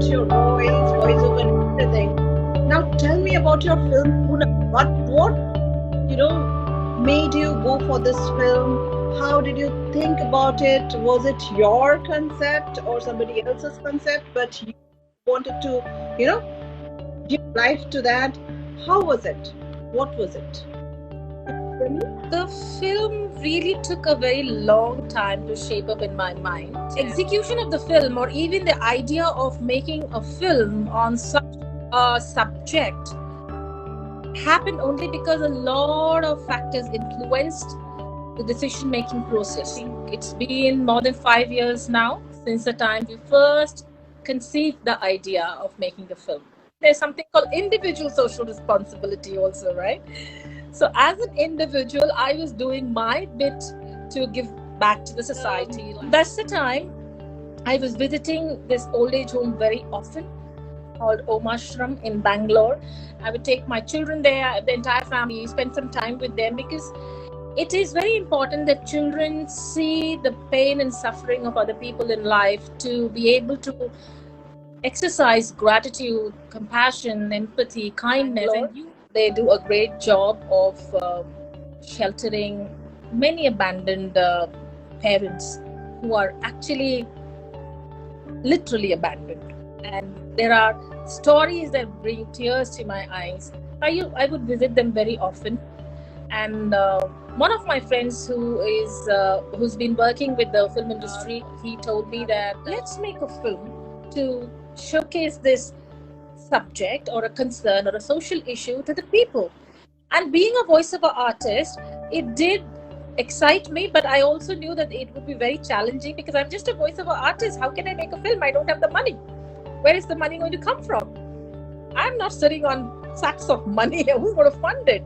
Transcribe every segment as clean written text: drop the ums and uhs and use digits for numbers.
loved your voiceover and everything. Now tell me about your film, Pune. What made you go for this film? How did you think about it? Was it your concept or somebody else's concept, but you wanted to, you know, give life to that? How was it? What was it? Tell me. The film really took a very long time to shape up in my mind. Execution of the film, or even the idea of making a film on such a subject, happened only because a lot of factors influenced the decision making process. It's been more than 5 years now since the time we first conceived the idea of making the film. There's something called individual social responsibility, also, right? So, as an individual, I was doing my bit to give back to the society. That's the time I was visiting this old age home very often, called Omashram in Bangalore. I would take my children there, the entire family, spend some time with them, because it is very important that children see the pain and suffering of other people in life to be able to exercise gratitude, compassion, empathy, kindness. They do a great job of sheltering many abandoned parents who are actually literally abandoned. And there are stories that bring tears to my eyes. I would visit them very often. And one of my friends who's been working with the film industry, he told me that let's make a film to showcase this subject or a concern or a social issue to the people. And being a voiceover artist, it did excite me, but I also knew that it would be very challenging because I'm just a voiceover artist. How can I make a film? I don't have the money. Where is the money going to come from? I'm not sitting on sacks of money. Who's going to fund it?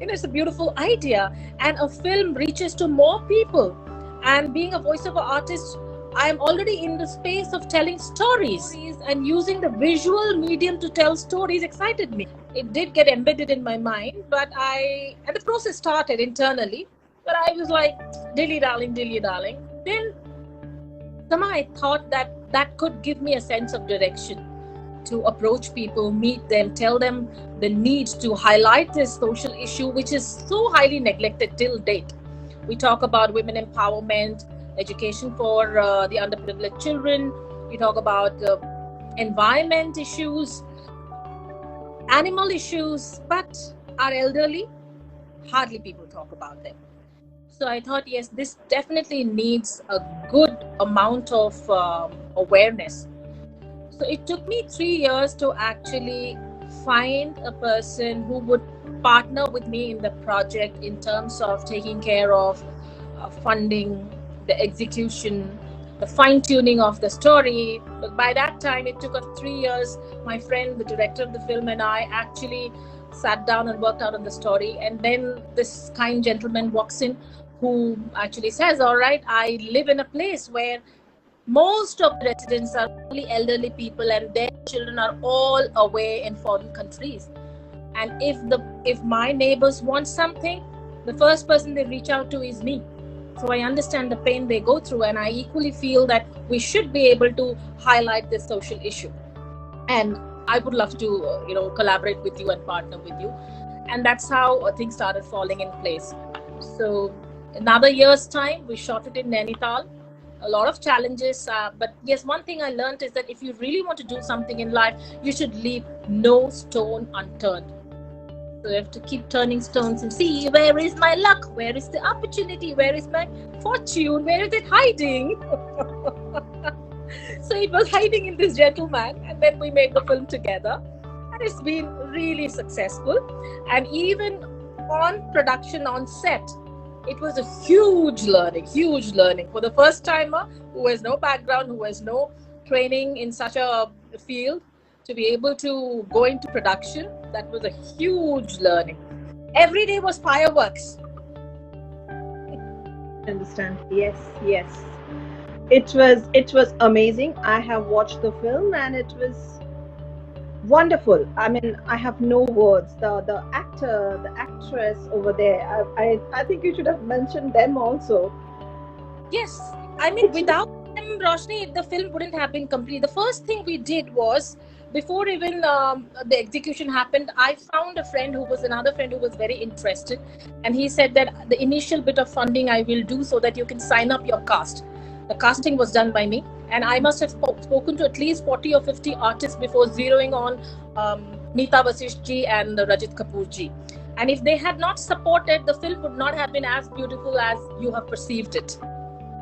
It's a beautiful idea, and a film reaches to more people. And being a voiceover artist, I'm already in the space of telling stories, and using the visual medium to tell stories excited me. It did get embedded in my mind, and the process started internally, but I was like, dilly darling, dilly darling. Then somehow I thought that could give me a sense of direction to approach people, meet them, tell them the need to highlight this social issue, which is so highly neglected till date. We talk about women empowerment, education for the underprivileged children. We talk about environment issues, animal issues, but our elderly, hardly people talk about them. So I thought, yes, this definitely needs a good amount of awareness. So it took me 3 years to actually find a person who would partner with me in the project in terms of taking care of funding, the execution, the fine tuning of the story. But by that time, it took us 3 years. My friend, the director of the film, and I actually sat down and worked out on the story. And then this kind gentleman walks in who actually says, all right, I live in a place where most of the residents are only elderly people and their children are all away in foreign countries. And if my neighbors want something, the first person they reach out to is me. So I understand the pain they go through, and I equally feel that we should be able to highlight this social issue. And I would love to, collaborate with you and partner with you. And that's how things started falling in place. So another year's time, we shot it in Nainital. A lot of challenges, but yes, one thing I learned is that if you really want to do something in life, you should leave no stone unturned. So you have to keep turning stones and see, where is my luck, where is the opportunity, where is my fortune, where is it hiding? So it was hiding in this gentleman, and then we made the film together, and it's been really successful. And even on production, on set, it was a huge learning for the first timer who has no background, who has no training in such a field, to be able to go into production. That was a huge learning. Every day was fireworks. I understand. Yes. It was amazing. I have watched the film and it was wonderful. I mean, I have no words. The actor, the actress over there. I think you should have mentioned them also. Yes, I mean, without them, Roshni, the film wouldn't have been complete. The first thing we did was, before even the execution happened, I found a friend who was another friend who was very interested, and he said that the initial bit of funding I will do so that you can sign up your cast. The casting was done by me, and I must have spoken to at least 40 or 50 artists before zeroing on Neeta Vasisht ji and Rajit Kapoor ji. And if they had not supported, the film would not have been as beautiful as you have perceived it.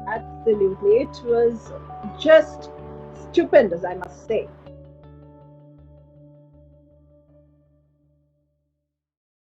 Absolutely. It was just stupendous, I must say.